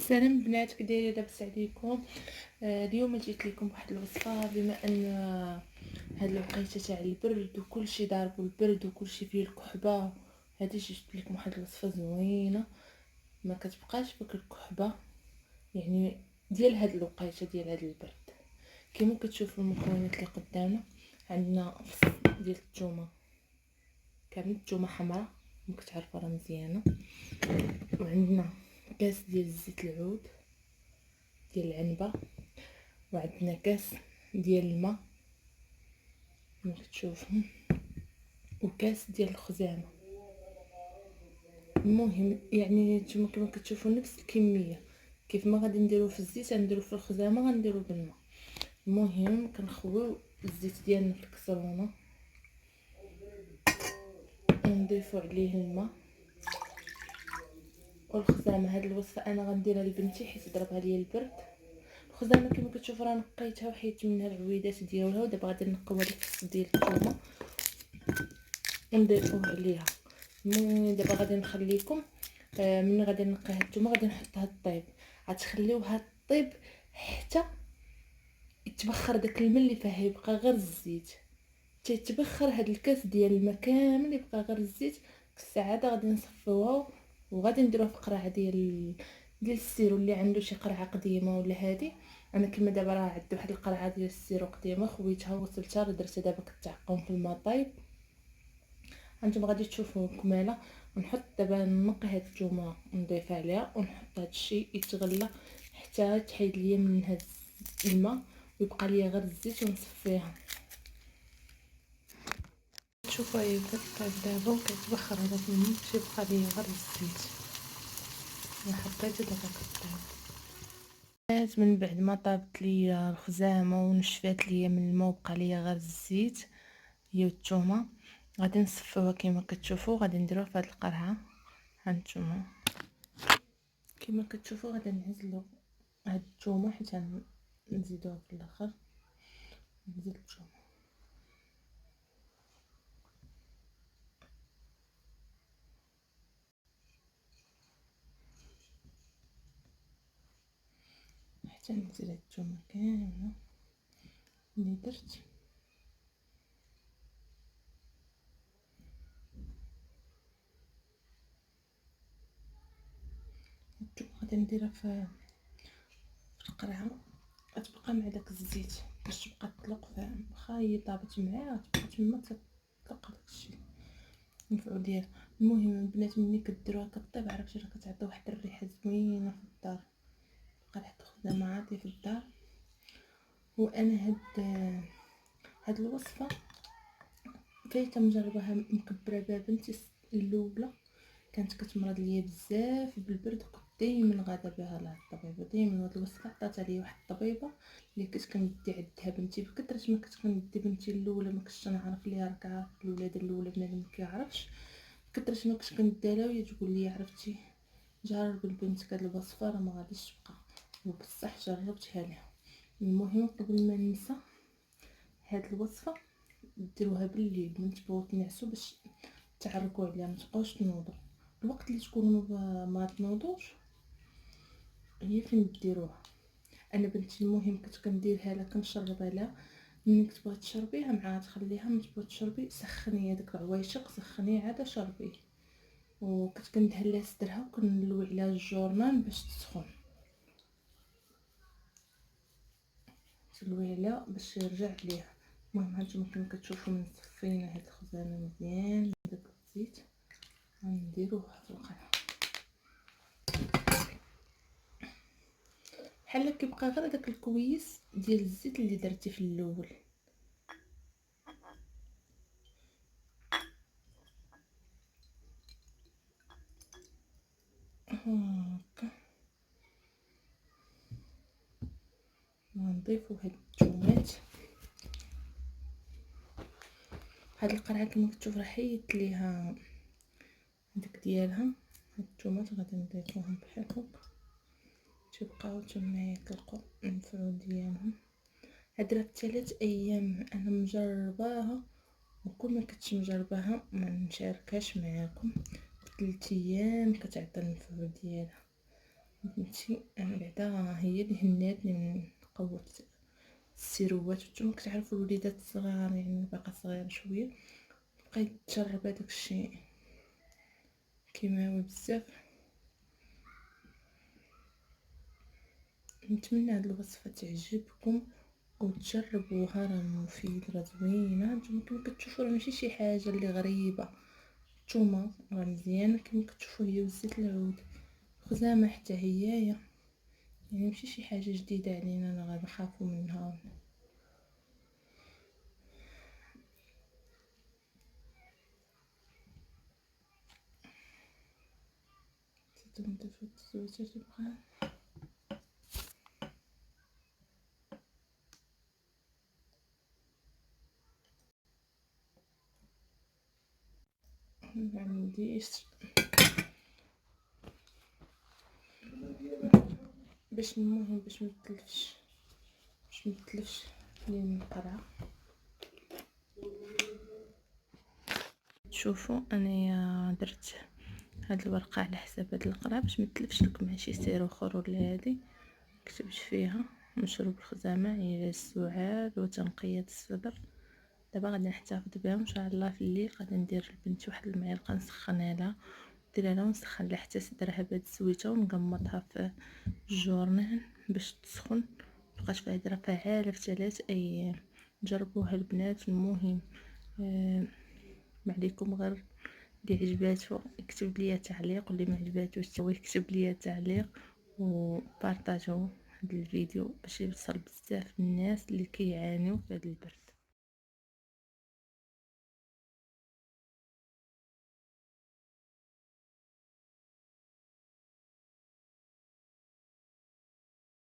سلام بنات، كي دايرين؟ لاباس عليكم؟ اليوم جيت لكم بواحد الوصفه. بما ان هاد الوقيته تاع البرد وكلشي ضارب البرد وكلشي فيه الكحبه، هادي جبت لكم واحد الوصفه زوينه ما كتبقاش فيك الكحبه، يعني ديال هاد الوقيته ديال هاد البرد. كما كتشوفوا المكونات اللي قدامنا، عندنا فص ديال الثومه كامل، الثومه حمراء ما كتعرفوا راه مزيانه، وعندنا كاس ديال زيت العود ديال العنبه، وعندنا كاس ديال الماء كما كتشوفوا، وكاس ديال الخزامه. المهم يعني نتوما كما كتشوفوا نفس الكميه، كيف ما غادي نديرو في الزيت غنديرو في الخزامه، غنديرو بالماء. المهم كنخويو الزيت ديالنا في الكسرونه ونضيفو عليه الماء والخزامه. هاد الوصفه انا غنديرها لبنتي حيت ضربها ليا البرد. الخزامه كما كتشوفوا راه نقيتها وحيدت منها العويدات ديالها، ودابا غادي نقيو هاد الفص ديال الثومه ونضيفوه عليها. المهم دابا غادي نخليكم من غادي نقي هانتوما غادي نحطها طيب، غتخليوها طيب حتى يتبخر داك الماء اللي فيها، يبقى غير الزيت. تيتبخر هاد الكاس ديال الماء كامل، يبقى غير الزيت. الساعه هذا غادي نصفيوها وغادي نديروها في قرعه ديال السيرو اللي عنده شي قرعه قديمه ولا هادي. انا كما دابا راه عندي واحد القرعه ديال السيرو قديمه، خويتها وغسلتها، درتها دابا كتعقم في الماء طيب. هانتوما غادي تشوفوا كماله. ونحط دابا نقي هاد الثومه ونضيفها عليها ونحط هاد الشيء يتغلى حتى تحيد ليا من هاد الماء ويبقى ليا غير الزيت ونصفيها. شوفوا هي كطيب دابا وكيتبخر هذاك الماء، تيبقى ليا غير الزيت. انا حطيته دابا كطيب من بعد ما طابت ليا الخزامه ونشفات ليا من الماء وبقى ليا غير الزيت هي والثومه. غادي نصفيوها كما كتشوفوا، غادي نديروها في هاد القرعه. هانتوما كما كتشوفوا غادي نعزلوا هاد الثومه حيت نزيدوها في الاخر. نزيد الثومه حتى نزيد هاد الثومه كامله اللي درت. الثومه غادي نديرها في القرعه، غتبقى مع داك الزيت باش تبقى تطلق. واخا هي طابت معاها تبقى تما تطلق داكشي المفعول ديالها. المهم البنات ملي كديروها كطيب، عرفتي راه كتعطي واحد الريحه زوينه في الدار. بقى ريحه الخدامه عاطيه في الدار. وانا هاد الوصفه فايته مجرباها مكبره بها بنتي الاولى، كانت كتمرض ليا بزاف بالبرد، وكنت دائما غادا بها لهاد الطبيبه. دائما هاد الوصفه عطاتها ليا واحد الطبيبه اللي كنت كندي عندها بنتي بكثرة. ما كنت كندي بنتي الاولى ما كنتش نعرف ليها، راك عارف الولاده الاولى بنادم ما كيعرفش. بكثرة ما كنت كنديها لها وهي تقول لي عرفتي جرب البنت هاد الوصفه راه ما غاديش تبقى، وبصح جربتها لها. المهم قبل ما ننسى، هاد الوصفه ديروها بالليل من تبغيو تنعسوا باش تعرقوا عليها، ما تبقاوش تنوضوا. الوقت اللي تكونوا ما تنوضوش هي فين ديروها. انا بنتي المهم كنت كنديرها لها، كنشربها لها. ملي كتبغي تشربيها معاها تخليها، ما تبغي تشربي سخنيه داك العويشق، سخنيه عاد شربيه. وكنت كندهن لها صدرها وكنلوي عليها الجورنال باش تسخن، تلوي عليها باش يرجع ليها. المهم هانتوما كما كتشوفوا مصفينا هاد الخزامه مزيان بداك الزيت، غنديروها في القرعه بحال كيبقى غير داك الكويس ديال الزيت اللي درتي في الاول. هاكا نضيفو هاد الثومات. هاد القرعه كما كتشوف راه حيدت ليها داك ديالها. هاد الثومات غادي نضيفوهم بحال هكا، تيبقاو تما يطلقوا المفعول ديالهم. هاد راه 3 ايام انا مجرباها، وكل ما كنت مجرباها ما نشاركهاش معاكم. 3 ايام كتعطي المفعول ديالها. بنتي انا بعدا هي اللي هناتني من قوه السيروات. وانتم كتعرفوا الوليدات الصغار يعني باقا صغيره شويه، بقيت تجرب هذاك الشيء كيماوي بزاف. نتمنى هاد الوصفه تعجبكم وتجربوها، راه مفيد راه زوينه. نتوما كما كتشوفوا راه ماشي شي حاجه اللي غريبه، الثومه راه مزيانه كما كتشوفوا هي وزيت العود، خزامه حتى هي يعني ماشي شي حاجه جديده علينا انا غنخافوا منها. تنضيف الزوجة تبقى معنديش باش المهم باش متلفش لين القرعه. شوفوا انايا درت هاد الورقه على حساب هاد القرعه باش متلفش لكم ماشي سير اخر ولا هادي. كتبت فيها مشروب الخزامه علاج السعال وتنقيه الصدر. دابا غادي نحتفظ بها ان شاء الله في الليل. غادي ندير لبنتي واحد المعلقه نسخنها لها، نديرها لها ونسخن لها حتى صدرها بهاد الزويته ونقمطها في الجورنال باش تسخن. بقات فيها هضره فعاله في 3 ايام. جربوها البنات. المهم ما عليكم غير اللي عجباتو يكتب لي تعليق، واللي ما عجباتوش هو يكتب لي تعليق، وبارطاجيو هذا الفيديو باش يوصل بزاف الناس اللي كيعانيو في هذا البرد.